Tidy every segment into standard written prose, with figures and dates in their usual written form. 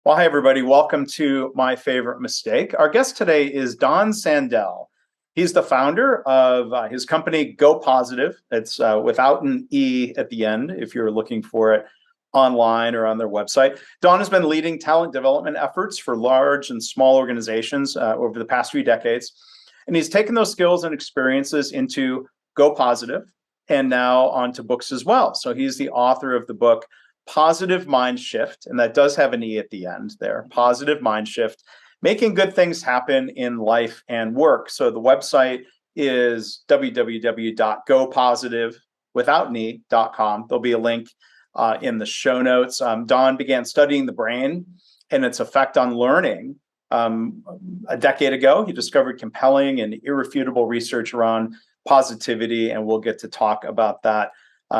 Well, hi, everybody. Welcome to My Favorite Mistake. Our guest today is Don Sandel. He's the founder of his company, GoPositiv. It's without an E at the end, if you're looking for it online or on their website. Don has been leading talent development efforts for large and small organizations over the past few decades. And he's taken those skills and experiences into GoPositiv and now onto books as well. So he's the author of the book, Positive Mindshift, and that does have an E at the end there. Positive Mindshift, making good things happen in life and work. So the website is www.gopositiv.com. There'll be a link in the show notes. Don began studying the brain and its effect on learning a decade ago. He discovered compelling and irrefutable research around positivity, and we'll get to talk about that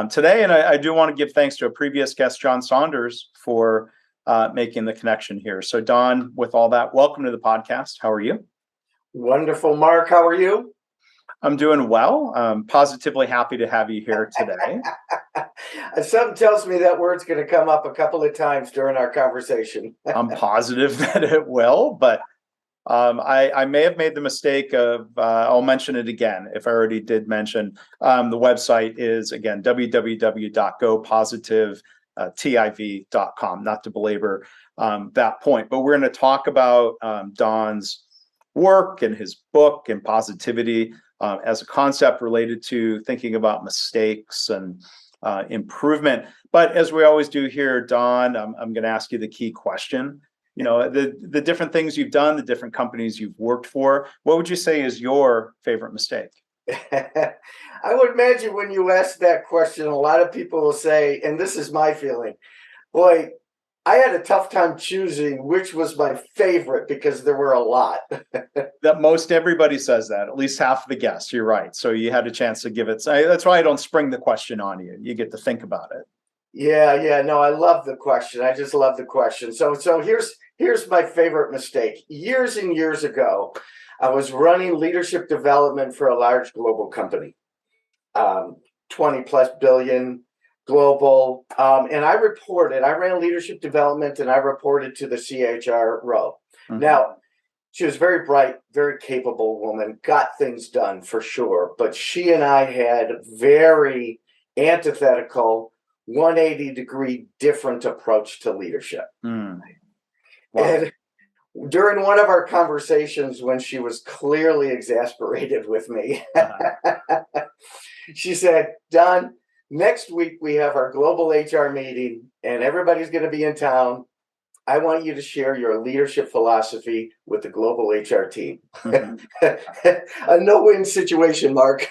today. And I do want to give thanks to a previous guest, John Saunders, for making the connection here. So Don, with all that, welcome to the podcast. How are you? Wonderful, Mark. How are you? I'm doing well. Positively happy to have you here today. Something tells me that word's going to come up a couple of times during our conversation. I'm positive that it will, but I may have made the mistake of, I'll mention it again if I already did mention. The website is, again, www.gopositiv.com, not to belabor that point. But we're going to talk about Don's work and his book and positivity as a concept related to thinking about mistakes and improvement. But as we always do here, Don, I'm going to ask you the key question. You know, the different things you've done, the different companies you've worked for. What would you say is your favorite mistake? I would imagine when you ask that question, a lot of people will say, and this is my feeling, boy, I had a tough time choosing which was my favorite because there were a lot. That most everybody says that, at least half of the guests. You're right. So you had a chance to give it. That's why I don't spring the question on you. You get to think about it. Yeah. No, I love the question. I just love the question. So here's my favorite mistake. Years and years ago, I was running leadership development for a large global company, 20 plus billion global. And I ran leadership development and I reported to the CHRO. Mm-hmm. Now, she was very bright, very capable woman, got things done for sure. But she and I had very antithetical 180-degree different approach to leadership. Mm. Wow. And during one of our conversations, when she was clearly exasperated with me, she said, Don, next week we have our global HR meeting and everybody's going to be in town. I want you to share your leadership philosophy with the global HR team. Mm-hmm. A no-win situation, Mark.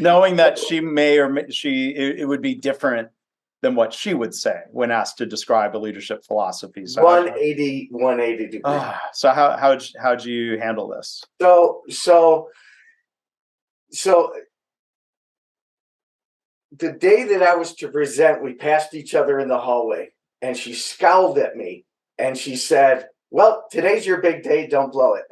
Knowing that it would be different than what she would say when asked to describe a leadership philosophy. So 180 degree. So how'd you handle this? So the day that I was to present, we passed each other in the hallway. And she scowled at me and she said, well, today's your big day. Don't blow it.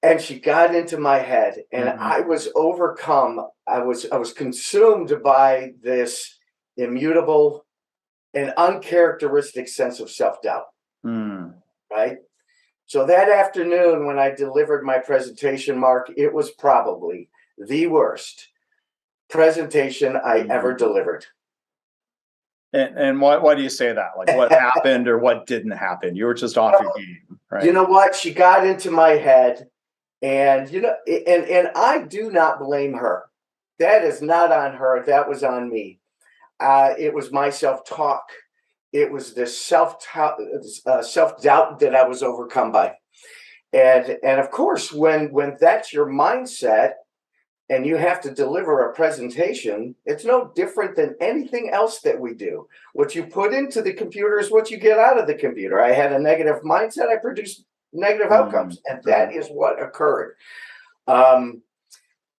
And she got into my head and mm-hmm. I was overcome. I was consumed by this immutable and uncharacteristic sense of self-doubt. Mm. Right. So that afternoon when I delivered my presentation, Mark, it was probably the worst presentation I ever delivered. And why do you say that? Like what happened or what didn't happen? You were just off your game, right? You know what? She got into my head and, and I do not blame her. That is not on her. That was on me. It was my self-talk. It was this self-doubt that I was overcome by. And of course, when that's your mindset, and you have to deliver a presentation, it's no different than anything else that we do. What you put into the computer is what you get out of the computer. I had a negative mindset, I produced negative outcomes, and that is what occurred. But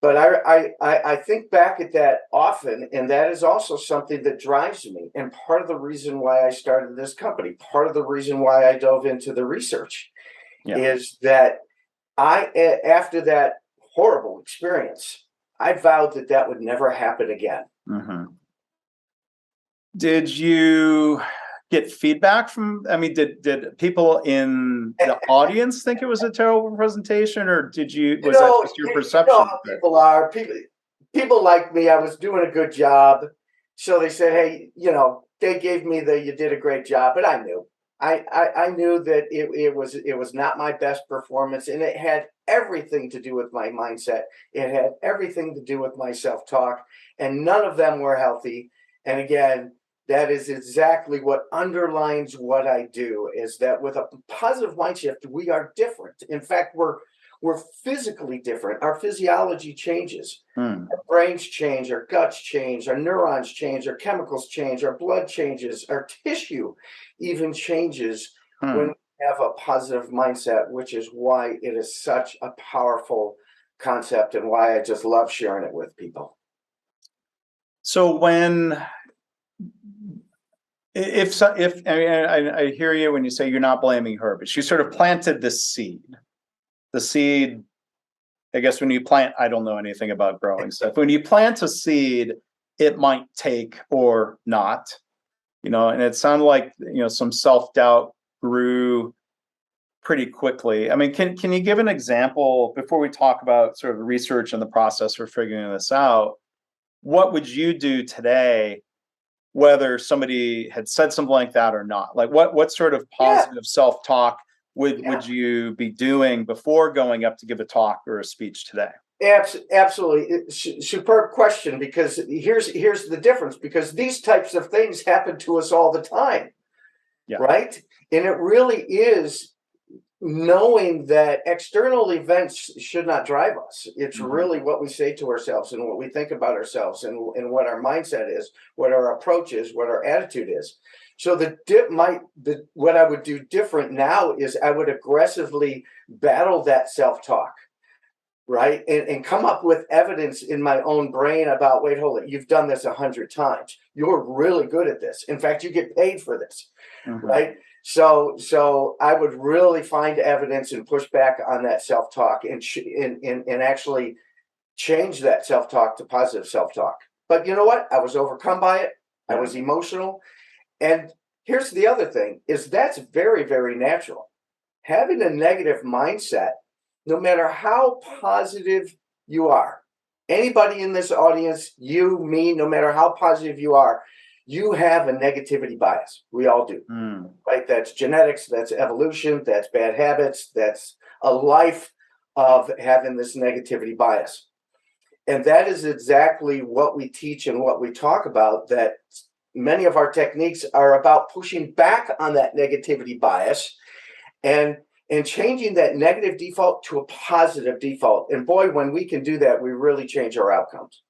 I think back at that often, and that is also something that drives me. And part of the reason why I started this company, part of the reason why I dove into the research is that after that horrible experience, I vowed that would never happen again. Mm-hmm. Did you get feedback from, I mean, did people in the audience think it was a terrible presentation, or was that just your perception? You know how people are. People like me. I was doing a good job. So they said, hey, they gave me you did a great job, but I knew. I knew that it was not my best performance, and it had everything to do with my mindset. It had everything to do with my self-talk, and none of them were healthy. And again, that is exactly what underlines what I do, is that with a positive mind shift, we are different. In fact, we're physically different. Our physiology changes. Our brains change, our guts change, our neurons change, our chemicals change, our blood changes, our tissue even changes when we have a positive mindset, which is why it is such a powerful concept and why I just love sharing it with people. So if I hear you when you say you're not blaming her, but she sort of planted this seed. The seed, I guess when you plant, I don't know anything about growing stuff. When you plant a seed, it might take or not, and it sounded like, some self-doubt grew pretty quickly. I mean, can you give an example before we talk about sort of research and the process for figuring this out? What would you do today, whether somebody had said something like that or not? Like what sort of positive self-talk would you be doing before going up to give a talk or a speech today? Absolutely. Superb question, because here's the difference, because these types of things happen to us all the time. Yeah. Right? And it really is knowing that external events should not drive us. It's really what we say to ourselves and what we think about ourselves and what our mindset is, what our approach is, what our attitude is. So what I would do different now is I would aggressively battle that self-talk, right? And come up with evidence in my own brain about, wait, hold it, you've done this 100 times. You're really good at this. In fact, you get paid for this, right? So I would really find evidence and push back on that self-talk and actually change that self-talk to positive self-talk. But you know what? I was overcome by it. I was emotional. And here's the other thing, is that's very, very natural. Having a negative mindset, no matter how positive you are, anybody in this audience, you, me, no matter how positive you are, you have a negativity bias. We all do, right? That's genetics, that's evolution, that's bad habits, that's a life of having this negativity bias. And that is exactly what we teach and what we talk about, that many of our techniques are about pushing back on that negativity bias and changing that negative default to a positive default. And boy, when we can do that, we really change our outcomes.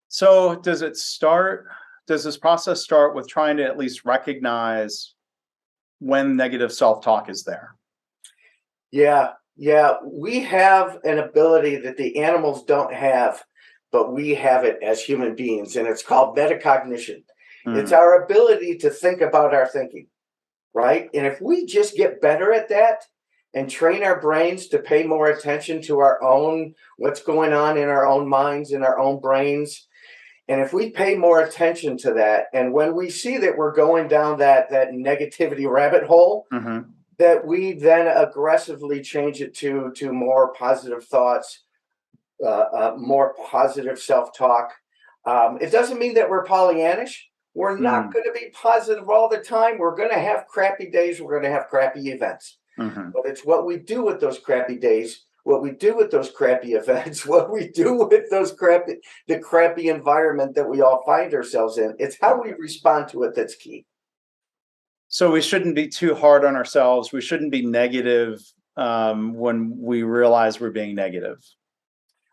So does this process start with trying to at least recognize when negative self-talk is there? Yeah. We have an ability that the animals don't have, but we have it as human beings, and it's called metacognition. It's our ability to think about our thinking, right? And if we just get better at that and train our brains to pay more attention to what's going on in our own minds, in our own brains, and if we pay more attention to that, and when we see that we're going down that negativity rabbit hole, that we then aggressively change it to more positive thoughts, more positive self-talk. It doesn't mean that we're Pollyannish. We're not going to be positive all the time. We're going to have crappy days. We're going to have crappy events. But it's what we do with those crappy days, what we do with those crappy events, what we do with the crappy environment that we all find ourselves in. It's how we respond to it that's key. So we shouldn't be too hard on ourselves. We shouldn't be negative when we realize we're being negative.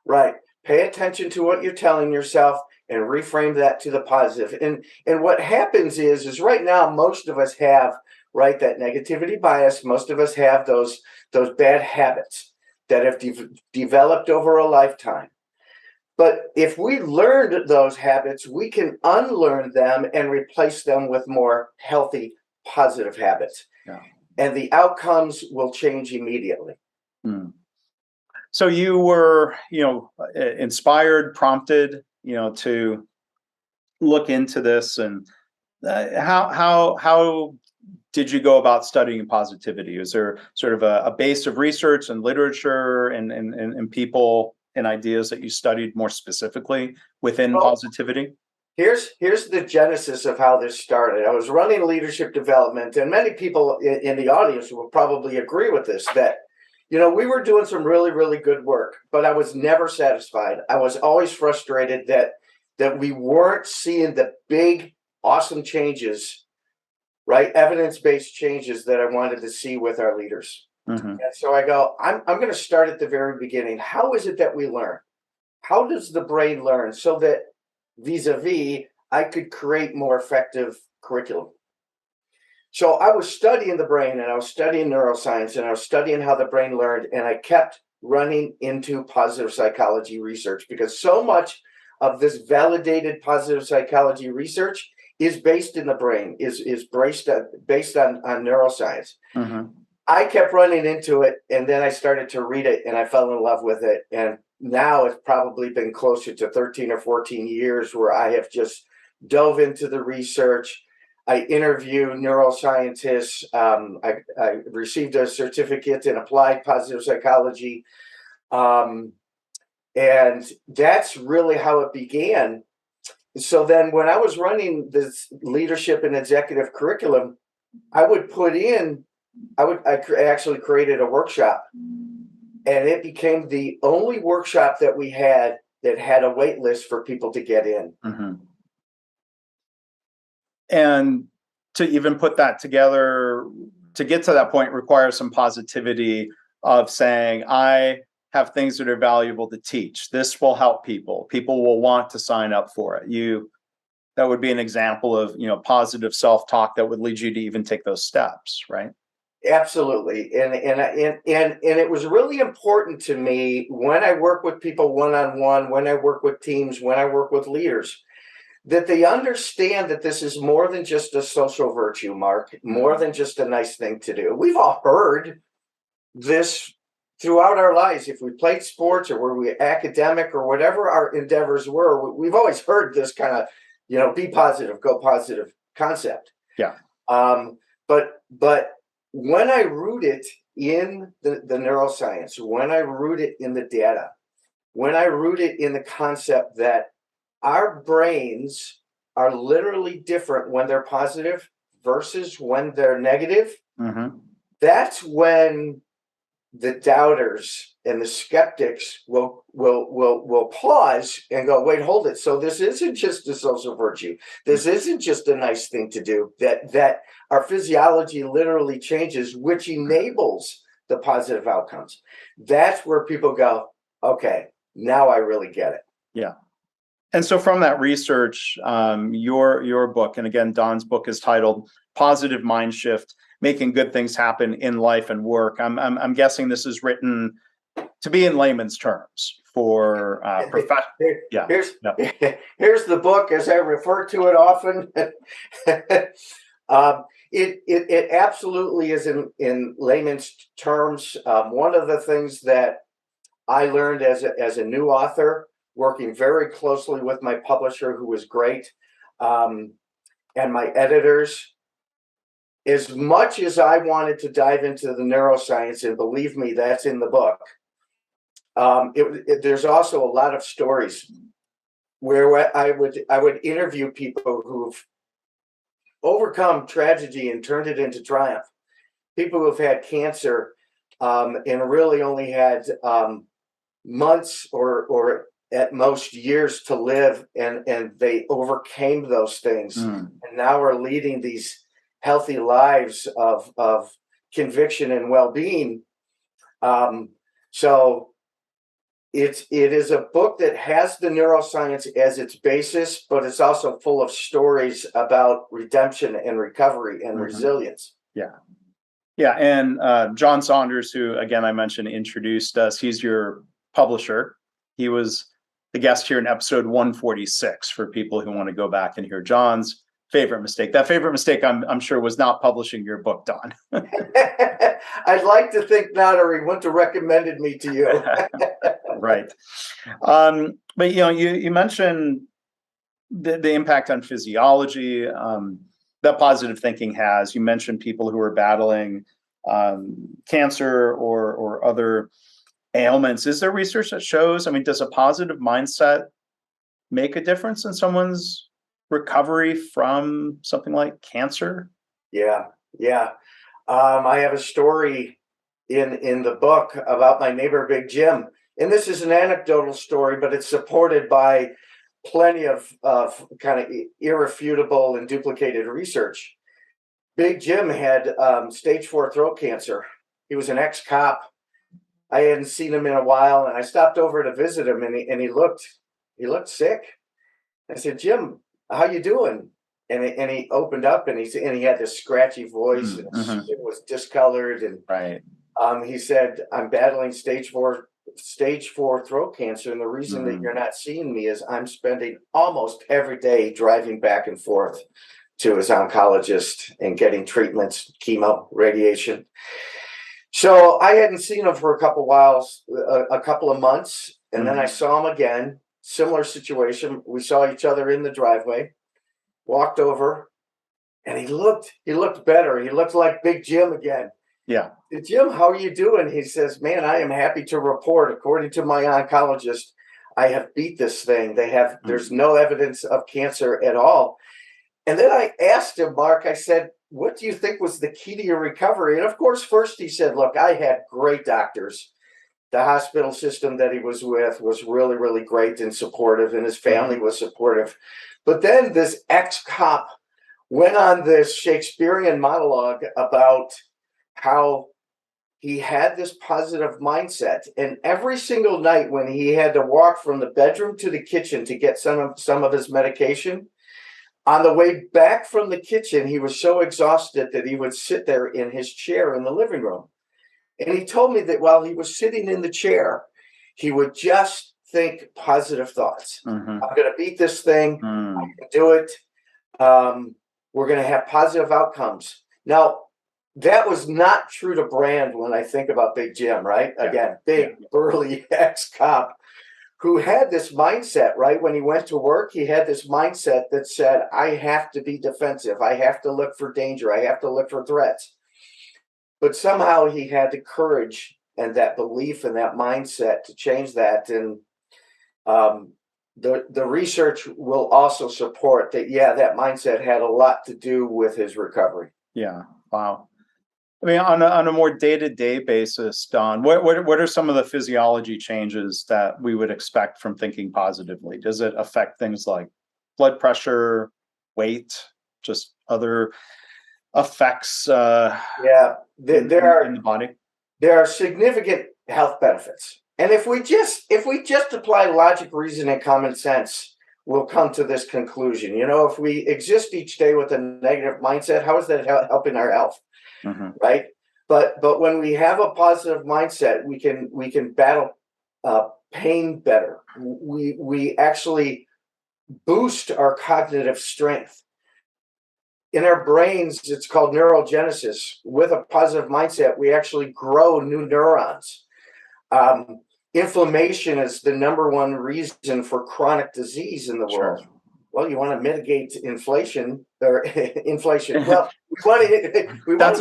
Right. Pay attention to what you're telling yourself and reframe that to the positive. And what happens is right now, most of us have, right, that negativity bias. Most of us have those bad habits that have developed over a lifetime. But if we learned those habits, we can unlearn them and replace them with more healthy, positive habits. Yeah. And the outcomes will change immediately. So you were, inspired, prompted, to look into this and how did you go about studying positivity? Is there sort of a base of research and literature and people and ideas that you studied more specifically within Well, positivity? here's the genesis of how this started. I was running leadership development, and many people in the audience will probably agree with this, that we were doing some really, really good work, but I was never satisfied. I was always frustrated that we weren't seeing the big, awesome changes, right? Evidence-based changes that I wanted to see with our leaders. Mm-hmm. And so I go, I'm going to start at the very beginning. How is it that we learn? How does the brain learn so that vis-a-vis I could create more effective curriculum? So I was studying the brain, and I was studying neuroscience, and I was studying how the brain learned, and I kept running into positive psychology research, because so much of this validated positive psychology research is based in the brain, is based on neuroscience. Mm-hmm. I kept running into it, and then I started to read it, and I fell in love with it. And now it's probably been closer to 13 or 14 years where I have just dove into the research. I interview neuroscientists. I received a certificate in applied positive psychology. And that's really how it began. So then when I was running this leadership and executive curriculum, I actually created a workshop, and it became the only workshop that we had that had a wait list for people to get in. Mm-hmm. And to even put that together, to get to that point, requires some positivity of saying, I have things that are valuable to teach. This will help people. People will want to sign up for it. That would be an example of, positive self-talk that would lead you to even take those steps, right? Absolutely. And it was really important to me when I work with people one-on-one, when I work with teams, when I work with leaders, that they understand that this is more than just a social virtue, Mark, more than just a nice thing to do. We've all heard this throughout our lives. If we played sports or were we academic or whatever our endeavors were, we've always heard this kind of, be positive, go positive concept. Yeah. But when I root it in the neuroscience, when I root it in the data, when I root it in the concept that our brains are literally different when they're positive versus when they're negative, mm-hmm. that's when the doubters and the skeptics will pause and go, wait, hold it. So this isn't just a social virtue. This isn't just a nice thing to do. That our physiology literally changes, which enables the positive outcomes. That's where people go, okay, now I really get it. Yeah. And so from that research, your book, and again, Don's book is titled Positive Mindshift, Making Good Things Happen in Life and Work. I'm guessing this is written to be in layman's terms for Here's the book, as I refer to it often. It absolutely is in layman's terms. One of the things that I learned as a new author, working very closely with my publisher, who was great, and my editors, as much as I wanted to dive into the neuroscience, and believe me, that's in the book, there's also a lot of stories where I would interview people who've overcome tragedy and turned it into triumph. People who've had cancer and really only had months or at most years to live, and they overcame those things, and now are leading these healthy lives of conviction and well-being. So it is a book that has the neuroscience as its basis, but it's also full of stories about redemption and recovery and resilience. Yeah. Yeah. And John Saunders, who, again, I mentioned, introduced us, he's your publisher. He was the guest here in episode 146 for people who want to go back and hear John's favorite mistake. That favorite mistake, I'm sure, was not publishing your book, Don. I'd like to think not, or he wouldn't have recommended me to you. Right. But you mentioned the impact on physiology. that positive thinking has. You mentioned people who are battling cancer or other ailments. Is there research that shows, I mean, does a positive mindset make a difference in someone's recovery from something like cancer? Yeah, yeah. I have a story in the book about my neighbor, Big Jim. And this is an anecdotal story, but it's supported by plenty of kind of irrefutable and duplicated research. Big Jim had stage 4 throat cancer. He was an ex-cop. I hadn't seen him in a while, and I stopped over to visit him, and he looked sick. I said, "Jim, how you doing?" And he opened up, and he had this scratchy voice, and his skin was discolored, and Right. he said, "I'm battling stage 4 throat cancer, and the reason that you're not seeing me is I'm spending almost every day driving back and forth to his oncologist and getting treatments, chemo, radiation." So I hadn't seen him for a couple of months, and then I saw him again. Similar situation. We saw each other in the driveway. Walked over, and he looked better. He looked like Big Jim again. Yeah. "Jim, how are you doing?" He says, "Man, I am happy to report, according to my oncologist, I have beat this thing. There's no evidence of cancer at all." And then I asked him, Mark, I said, "What do you think was the key to your recovery?" And of course, first he said, "Look, I had great doctors. The hospital system that he was with was really, really great and supportive, and his family was supportive." But then this ex-cop went on this Shakespearean monologue about how he had this positive mindset. And every single night when he had to walk from the bedroom to the kitchen to get some of his medication, on the way back from the kitchen, he was so exhausted that he would sit there in his chair in the living room. And he told me that while he was sitting in the chair, he would just think positive thoughts. I'm going to beat this thing. I can do it. We're going to have positive outcomes. Now, that was not true to brand when I think about Big Jim, right? Again, big, burly ex-cop who had this mindset, right? When he went to work, he had this mindset that said, I have to be defensive. I have to look for danger. I have to look for threats. But somehow he had the courage and that belief and that mindset to change that. And the research will also support that, that mindset had a lot to do with his recovery. Yeah. Wow. I mean, on a more day-to-day basis, Don, what are some of the physiology changes that we would expect from thinking positively? Does it affect things like blood pressure, weight, just other effects in the body? There are significant health benefits. And if we just apply logic, reason, and common sense, we'll come to this conclusion. You know, if we exist each day with a negative mindset, how is that helping our health? Right? But when we have a positive mindset, we can battle pain better. We actually boost our cognitive strength. In our brains, it's called neurogenesis. With a positive mindset, we actually grow new neurons. Inflammation is the number one reason for chronic disease in the world. Well, you want to mitigate inflation or inflation. Well, that's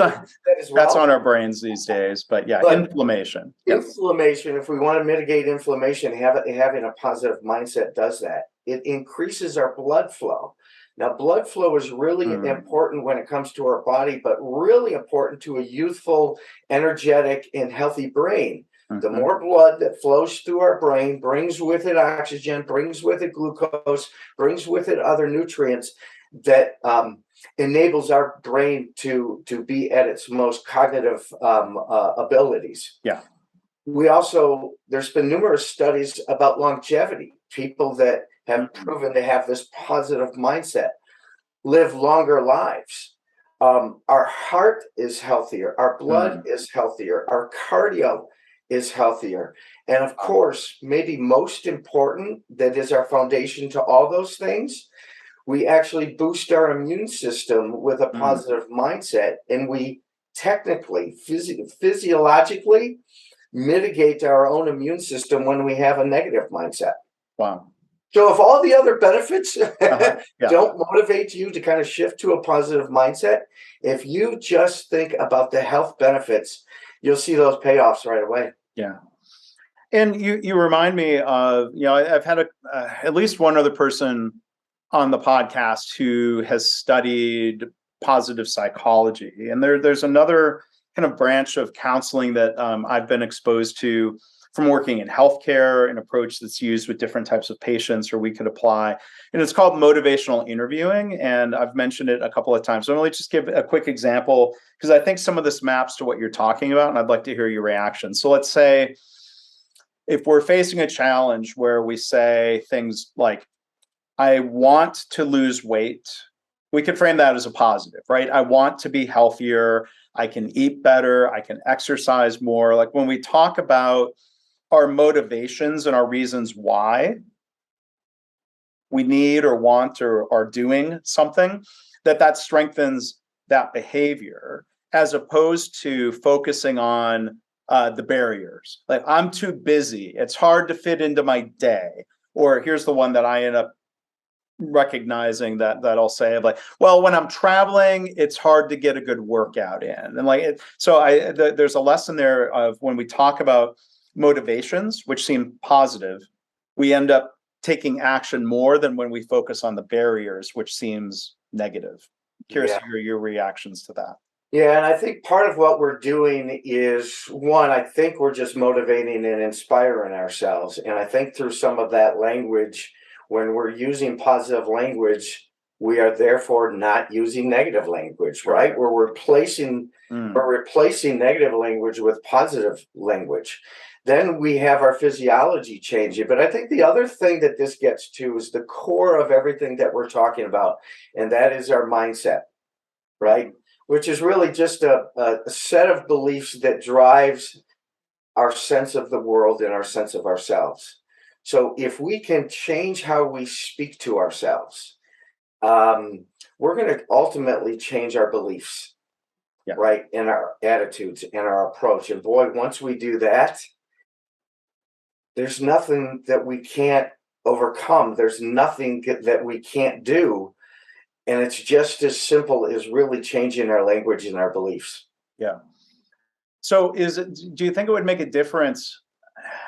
on our brains these days. But inflammation. Inflammation. If we want to mitigate inflammation, having a positive mindset does that. It increases our blood flow. Now, blood flow is really important when it comes to our body, but really important to a youthful, energetic, and healthy brain. The more blood that flows through our brain brings with it oxygen, brings with it glucose, brings with it other nutrients that enables our brain to be at its most cognitive abilities. Yeah. There's been numerous studies about longevity. People that have proven to have this positive mindset live longer lives. Our heart is healthier. Our blood is healthier. Our cardio is healthier. And of course, maybe most important, that is our foundation to all those things, we actually boost our immune system with a positive mindset, and we technically, physiologically mitigate our own immune system when we have a negative mindset. Wow. So if all the other benefits Yeah. don't motivate you to kind of shift to a positive mindset, if you just think about the health benefits, you'll see those payoffs right away. Yeah. And you remind me of, I've had at least one other person on the podcast who has studied positive psychology. And there's another kind of branch of counseling that I've been exposed to from working in healthcare, an approach that's used with different types of patients, or we could apply. And it's called motivational interviewing. And I've mentioned it a couple of times. So let me just give a quick example, because I think some of this maps to what you're talking about, and I'd like to hear your reaction. So let's say if we're facing a challenge where we say things like, I want to lose weight, we could frame that as a positive, right? I want to be healthier. I can eat better. I can exercise more. Like when we talk about our motivations and our reasons why we need or want or are doing something, that strengthens that behavior, as opposed to focusing on the barriers. Like, I'm too busy. It's hard to fit into my day. Or here's the one that I end up recognizing that I'll say, like, well, when I'm traveling, it's hard to get a good workout in. And there's a lesson there of when we talk about motivations, which seem positive, we end up taking action more than when we focus on the barriers, which seems negative. Curious to hear your reactions to that. Yeah, and I think part of what we're doing is, one, I think we're just motivating and inspiring ourselves. And I think through some of that language, when we're using positive language, we are therefore not using negative language, right? We're replacing negative language with positive language. Then we have our physiology changing. But I think the other thing that this gets to is the core of everything that we're talking about, and that is our mindset, right? Which is really just a set of beliefs that drives our sense of the world and our sense of ourselves. So if we can change how we speak to ourselves, we're going to ultimately change our beliefs, right? And our attitudes and our approach. And boy, once we do that, there's nothing that we can't overcome. There's nothing that we can't do. And it's just as simple as really changing our language and our beliefs. Yeah. So do you think it would make a difference?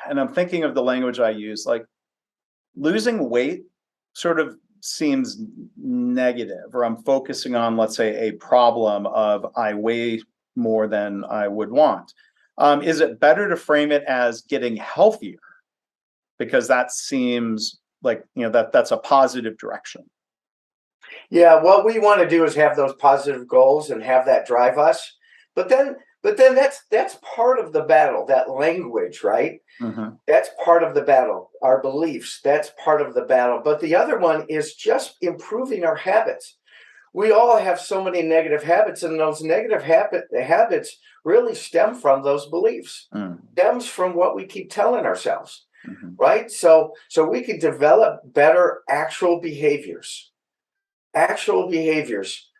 And I'm thinking of the language I use, like losing weight sort of seems negative, or I'm focusing on, let's say, a problem of I weigh more than I would want. Is it better to frame it as getting healthier? Because that seems like, that's a positive direction. Yeah, what we want to do is have those positive goals and have that drive us. But then that's part of the battle, that language, right? Mm-hmm. That's part of the battle. Our beliefs, that's part of the battle. But the other one is just improving our habits. We all have so many negative habits, and those negative habits really stem from those beliefs. Stems from what we keep telling ourselves, right? So we can develop better actual behaviors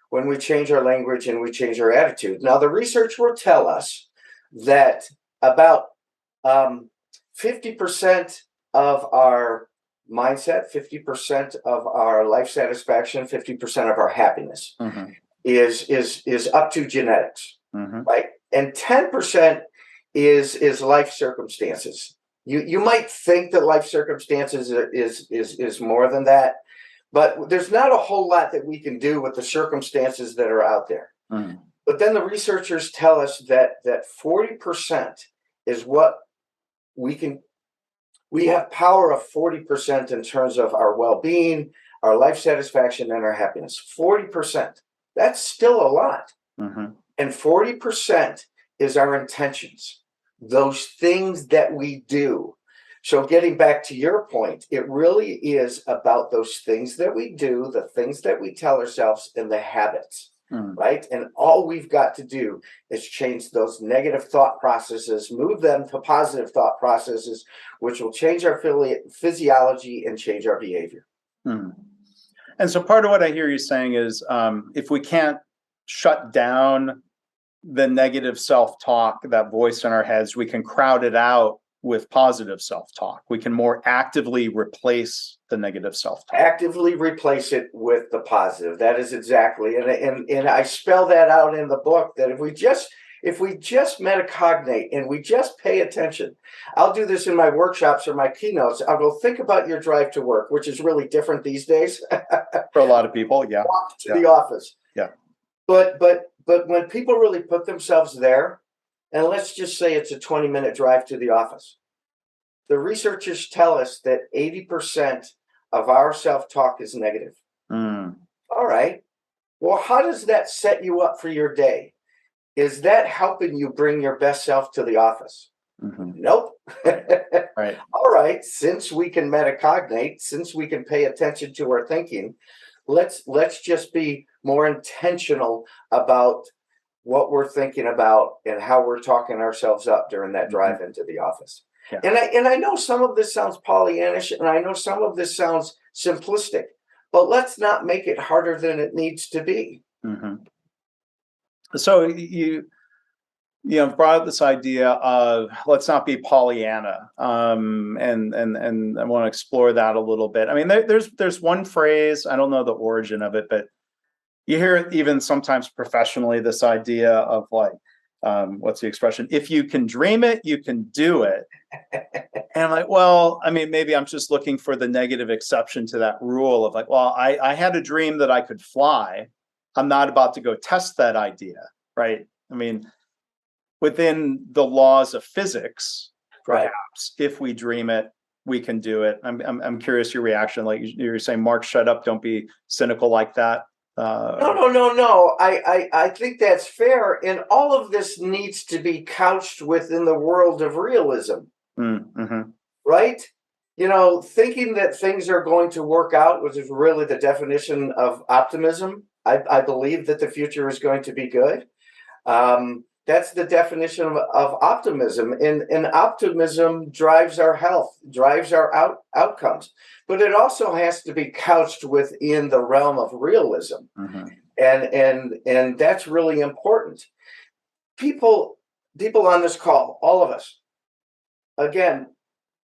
when we change our language and we change our attitude. Now, the research will tell us that about 50% of our mindset, 50% of our life satisfaction, 50% of our happiness is up to genetics, right? And 10% is life circumstances. You might think that life circumstances is more than that, but there's not a whole lot that we can do with the circumstances that are out there. But then the researchers tell us that 40% is what we have power of 40% in terms of our well-being, our life satisfaction, and our happiness. 40%. That's still a lot. And 40% is our intentions, those things that we do. So getting back to your point, it really is about those things that we do, the things that we tell ourselves, and the habits, right? And all we've got to do is change those negative thought processes, move them to positive thought processes, which will change our physiology and change our behavior. And so part of what I hear you saying is, if we can't shut down the negative self-talk, that voice in our heads, we can crowd it out with positive self-talk. We can more actively replace the negative self-talk. Actively replace it with the positive. That is exactly, and I spell that out in the book, that if we just metacognate and we just pay attention. I'll do this in my workshops or my keynotes. I'll go, think about your drive to work, which is really different these days. For a lot of people, yeah. Walk to the office. Yeah. But when people really put themselves there, and let's just say it's a 20-minute drive to the office, the researchers tell us that 80% of our self-talk is negative. All right. Well, how does that set you up for your day? Is that helping you bring your best self to the office? Nope. Right. All right. Since we can metacognate, since we can pay attention to our thinking, let's just be more intentional about what we're thinking about and how we're talking ourselves up during that drive into the office. Yeah. And I know some of this sounds Pollyannish, and I know some of this sounds simplistic, but let's not make it harder than it needs to be. So you brought up this idea of let's not be Pollyanna, and I want to explore that a little bit. I mean, there's one phrase, I don't know the origin of it, but you hear it even sometimes professionally, this idea of like, what's the expression? If you can dream it, you can do it. And I'm like, well, I mean, maybe I'm just looking for the negative exception to that rule of like, well, I had a dream that I could fly. I'm not about to go test that idea, right? I mean, within the laws of physics, perhaps, if we dream it, we can do it. I'm curious your reaction. Like you're saying, Mark, shut up, don't be cynical like that. No. I think that's fair. And all of this needs to be couched within the world of realism. Right? Thinking that things are going to work out, which is really the definition of optimism. I believe that the future is going to be good. That's the definition of optimism. And optimism drives our health, drives our outcomes. But it also has to be couched within the realm of realism. And that's really important. People on this call, all of us, again,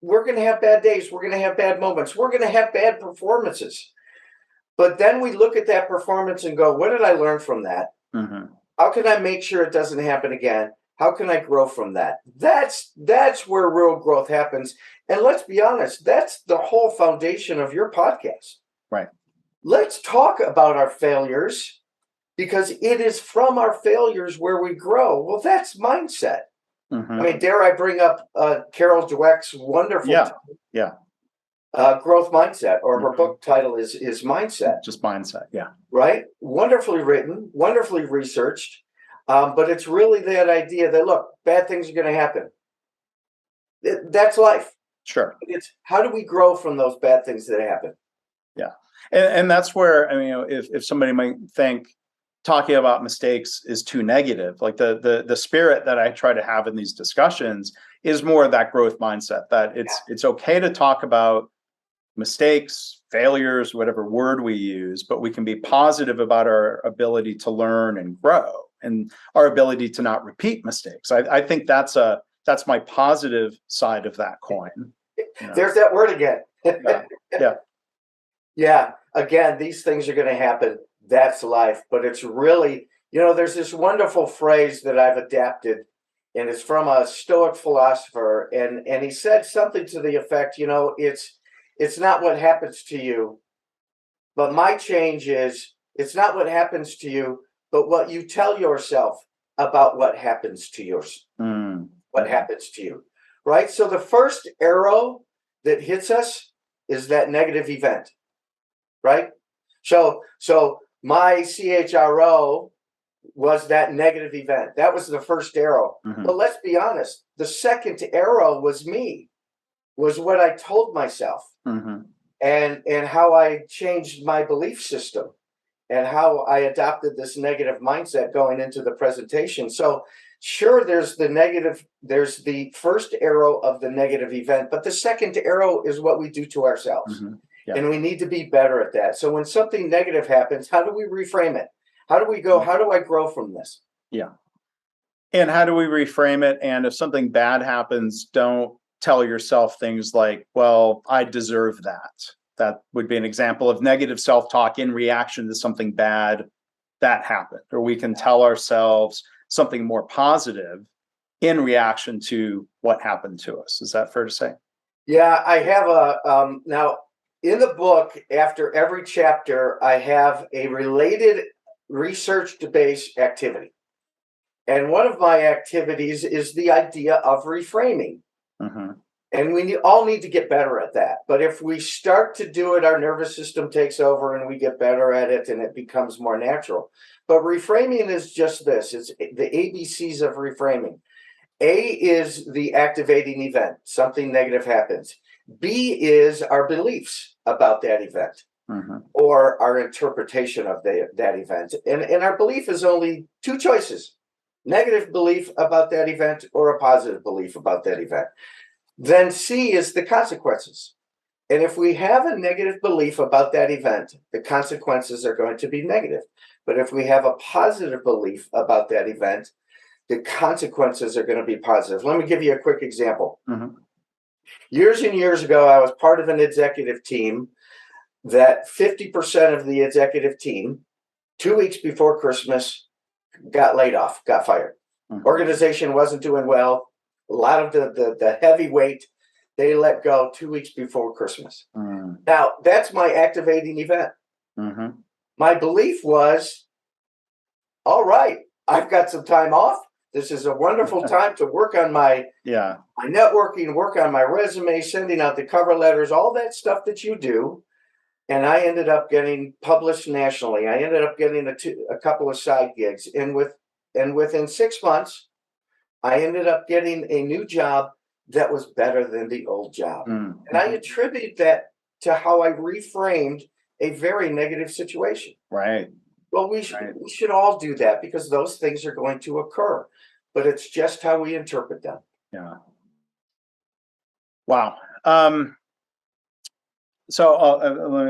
we're going to have bad days. We're going to have bad moments. We're going to have bad performances. But then we look at that performance and go, what did I learn from that? How can I make sure it doesn't happen again? How can I grow from that? That's where real growth happens. And let's be honest, that's the whole foundation of your podcast. Right. Let's talk about our failures, because it is from our failures where we grow. Well, that's mindset. I mean, dare I bring up Carol Dweck's wonderful growth mindset, or her book title is Mindset. Just mindset, yeah. Right? Wonderfully written, wonderfully researched. But it's really that idea that, look, bad things are going to happen. That's life. Sure. It's how do we grow from those bad things that happen? Yeah. And that's where, I mean, if somebody might think talking about mistakes is too negative, like the spirit that I try to have in these discussions is more of that growth mindset, that it's okay to talk about mistakes, failures, whatever word we use, but we can be positive about our ability to learn and grow and our ability to not repeat mistakes. I think that's my positive side of that coin. There's that word again. Yeah. Again, these things are going to happen. That's life. But it's really, there's this wonderful phrase that I've adapted, and it's from a Stoic philosopher. And he said something to the effect, it's not what happens to you, but my change is it's not what happens to you, but what you tell yourself about what happens to yours. What happens to you, right? So the first arrow that hits us is that negative event, right? So my CHRO was that negative event. That was the first arrow. But let's be honest, the second arrow was me, was what I told myself, and how I changed my belief system, and how I adopted this negative mindset going into the presentation. So sure, there's the first arrow of the negative event, but the second arrow is what we do to ourselves. And we need to be better at that. So when something negative happens, how do we reframe it? How do we go, how do I grow from this? Yeah. And how do we reframe it? And if something bad happens, don't tell yourself things like, well, I deserve that. that would be an example of negative self-talk in reaction to something bad that happened. Or we can tell ourselves something more positive in reaction to what happened to us. Is that fair to say? Yeah, I have now in the book, after every chapter, I have a related research-based activity. And one of my activities is the idea of reframing. Mm-hmm. And we all need to get better at that. But if we start to do it, our nervous system takes over and we get better at it and it becomes more natural. But reframing is just this. It's the ABCs of reframing. A is the activating event. Something negative happens. B is our beliefs about that event, Mm-hmm. or our interpretation of that event. And our belief is only two choices: negative belief about that event or a positive belief about that event. Then C is the consequences. And if we have a negative belief about that event, the consequences are going to be negative. But if we have a positive belief about that event, the consequences are going to be positive. Let me give you a quick example. Mm-hmm. Years and years ago, I was part of an executive team that 50% of the executive team, 2 weeks before Christmas, got laid off, got fired. Mm-hmm. Organization wasn't doing well. A lot of the heavyweight, they let go 2 weeks before Christmas. Mm-hmm. Now, that's my activating event. Mm-hmm. My belief was, all right, I've got some time off. This is a wonderful time to work on my networking, work on my resume, sending out the cover letters, all that stuff that you do. And I ended up getting published nationally. I ended up getting a couple of side gigs. And within 6 months, I ended up getting a new job that was better than the old job. Mm-hmm. And I attribute that to how I reframed a very negative situation. Right. Well, we should all do that, because those things are going to occur. But it's just how we interpret them. Yeah. Wow. So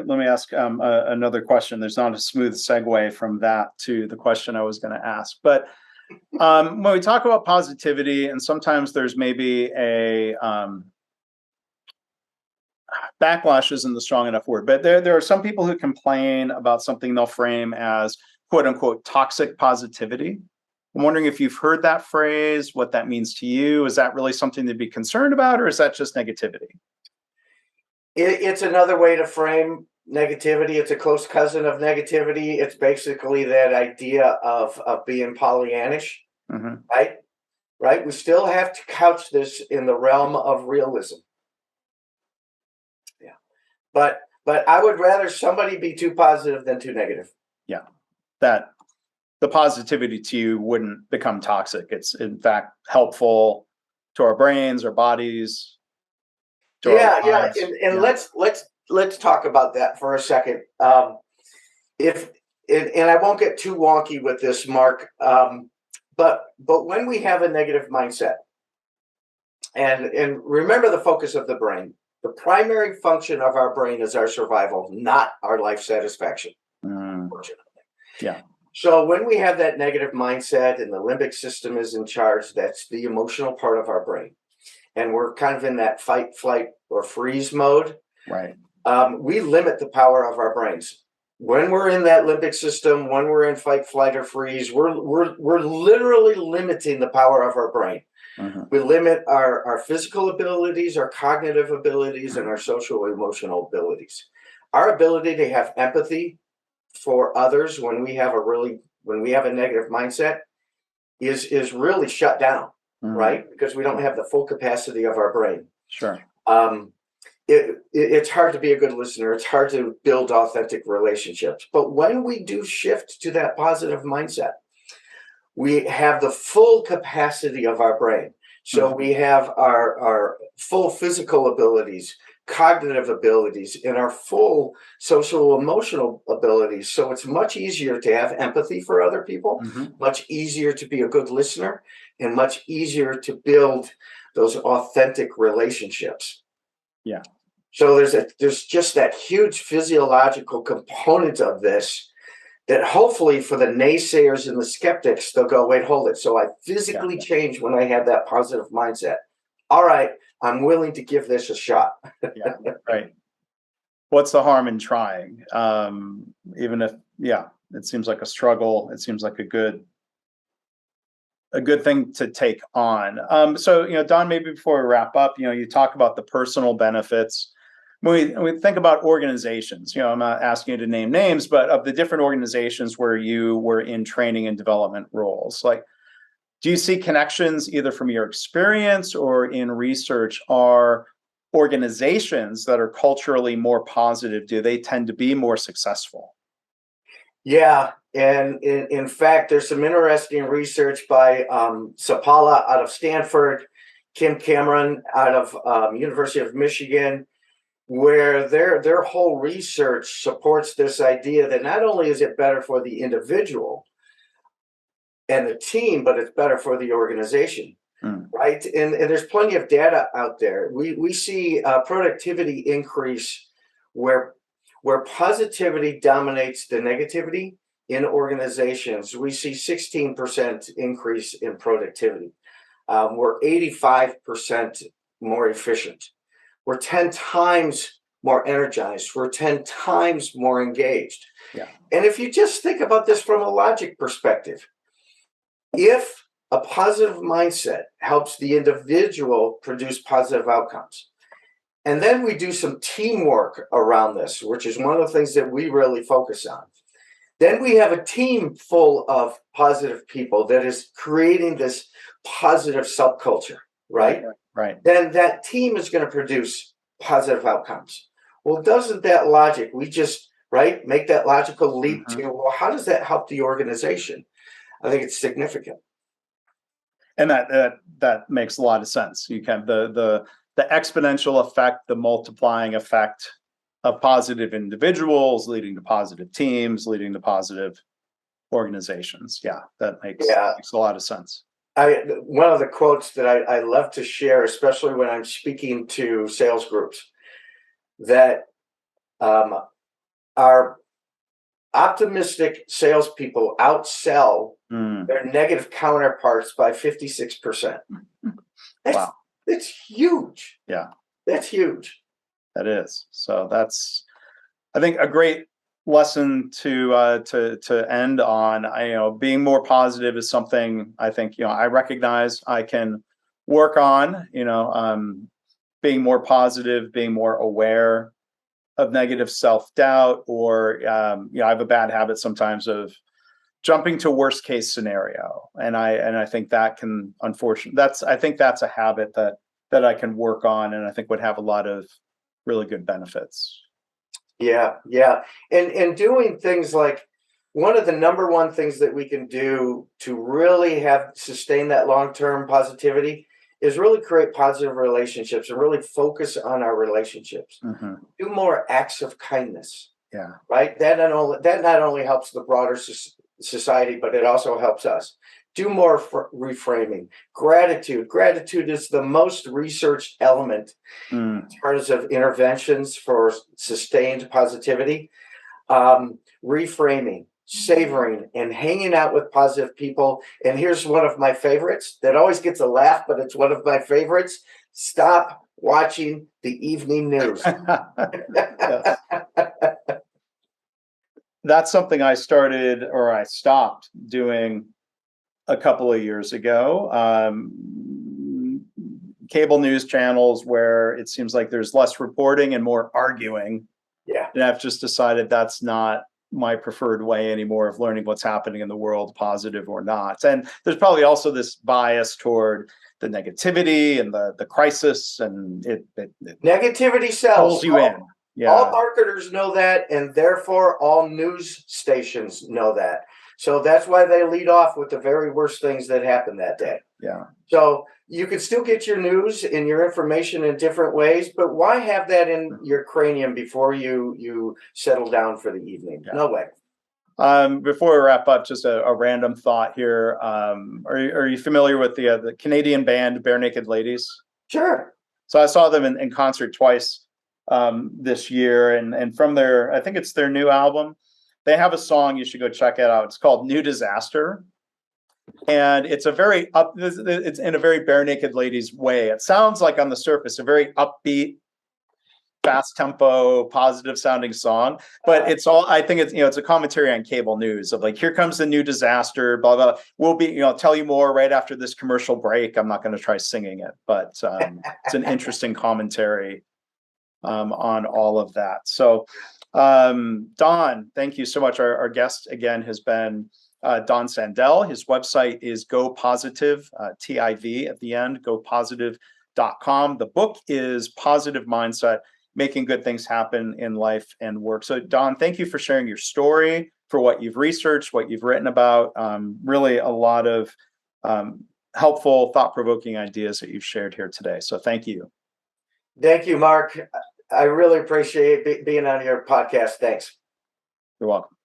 let me ask another question. There's not a smooth segue from that to the question I was going to ask. But when we talk about positivity, and sometimes there's maybe a backlash isn't the strong enough word, but there are some people who complain about something they'll frame as quote unquote toxic positivity. I'm wondering if you've heard that phrase, what that means to you. Is that really something to be concerned about, or is that just negativity? It's another way to frame negativity. It's a close cousin of negativity. It's basically that idea of being Pollyannish, Mm-hmm. right? Right. We still have to couch this in the realm of realism. Yeah. But I would rather somebody be too positive than too negative. Yeah. That the positivity to you wouldn't become toxic. It's in fact helpful to our brains, our bodies. Yeah. And let's talk about that for a second. And I won't get too wonky with this, Mark. But when we have a negative mindset, and remember the focus of the brain, the primary function of our brain is our survival, not our life satisfaction. Unfortunately. Yeah. So when we have that negative mindset and the limbic system is in charge, that's the emotional part of our brain. And we're kind of in that fight, flight, or freeze mode. Right. We limit the power of our brains. When we're in that limbic system, when we're in fight, flight, or freeze, we're literally limiting the power of our brain. Mm-hmm. We limit our physical abilities, our cognitive abilities, and our social emotional abilities. Our ability to have empathy for others when we have a negative mindset is really shut down, mm-hmm. right? Because we don't have the full capacity of our brain. Sure. It's hard to be a good listener. It's hard to build authentic relationships. But when we do shift to that positive mindset, we have the full capacity of our brain. So mm-hmm. we have our full physical abilities, cognitive abilities, and our full social emotional abilities. So it's much easier to have empathy for other people, mm-hmm. much easier to be a good listener, and much easier to build those authentic relationships. Yeah. So there's just that huge physiological component of this that hopefully for the naysayers and the skeptics, they'll go, wait, hold it. So I physically change when I have that positive mindset. All right, I'm willing to give this a shot. Yeah, right. what's the harm in trying? Even if, yeah, it seems like a struggle. It seems like a good thing to take on. So, Don, maybe before we wrap up, you talk about the personal benefits. When we think about organizations, I'm not asking you to name names, but of the different organizations where you were in training and development roles, like, do you see connections either from your experience or in research? Are organizations that are culturally more positive, do they tend to be more successful? Yeah, and in fact, there's some interesting research by Sapala out of Stanford, Kim Cameron out of University of Michigan, where their whole research supports this idea that not only is it better for the individual and the team, but it's better for the organization, right? And there's plenty of data out there. We see productivity increase where positivity dominates the negativity in organizations. We see 16% increase in productivity. We're 85% more efficient. We're 10 times more energized. We're 10 times more engaged. Yeah. And if you just think about this from a logic perspective, if a positive mindset helps the individual produce positive outcomes, and then we do some teamwork around this, which is one of the things that we really focus on, then we have a team full of positive people that is creating this positive subculture, right? Right. Then that team is going to produce positive outcomes. Well, doesn't that logic, we just, right, make that logical leap to, well, how does that help the organization? I think it's significant. And that makes a lot of sense. You can the exponential effect, the multiplying effect of positive individuals leading to positive teams, leading to positive organizations. Yeah, that makes a lot of sense. One of the quotes that I love to share, especially when I'm speaking to sales groups, that our optimistic salespeople outsell their negative counterparts by 56%. Wow. It's huge. Yeah. That's huge. That is. So that's, I think, a great lesson to end on. Being more positive is something I think, I recognize I can work on, being more positive, being more aware of negative self-doubt, or, I have a bad habit sometimes of jumping to worst case scenario. And I think that can, unfortunately, I think that's a habit that I can work on, and I think would have a lot of really good benefits. Yeah. And doing things like, one of the number one things that we can do to really sustain that long-term positivity is really create positive relationships and really focus on our relationships. Do more acts of kindness. Yeah. Right. That not only helps the broader society, but it also helps us. Do more reframing. Gratitude is the most researched element in terms of interventions for sustained positivity. Reframing, savoring, and hanging out with positive people. And here's one of my favorites that always gets a laugh, but it's one of my favorites. Stop watching the evening news. That's something I stopped doing a couple of years ago. Cable news channels where it seems like there's less reporting and more arguing. Yeah. And I've just decided that's not my preferred way anymore of learning what's happening in the world, positive or not. And there's probably also this bias toward the negativity and the crisis, and it negativity sells. Pulls you in. Yeah. All marketers know that, and therefore all news stations know that. So that's why they lead off with the very worst things that happened that day. Yeah. So you can still get your news and your information in different ways, but why have that in your cranium before you settle down for the evening? Yeah. No way. Before we wrap up, just a random thought here. Are you familiar with the Canadian band Barenaked Ladies? Sure. So I saw them in concert twice this year, and from I think it's their new album, they have a song you should go check it out. It's called New Disaster. And it's it's in a very Barenaked Ladies way. It sounds like on the surface a very upbeat fast tempo, positive sounding song, but it's all, I think it's, it's a commentary on cable news of like, here comes the new disaster, blah, blah. We'll be, tell you more right after this commercial break. I'm not going to try singing it, but it's an interesting commentary on all of that. So, Don, thank you so much. Our guest again has been Don Sandel. His website is GoPositiv, TIV at the end, GoPositiv.com. The book is Positive Mindset, Making Good Things Happen in Life and Work. So, Don, thank you for sharing your story, for what you've researched, what you've written about. Really a lot of helpful, thought-provoking ideas that you've shared here today. So thank you. Thank you, Mark. I really appreciate being on your podcast. Thanks. You're welcome.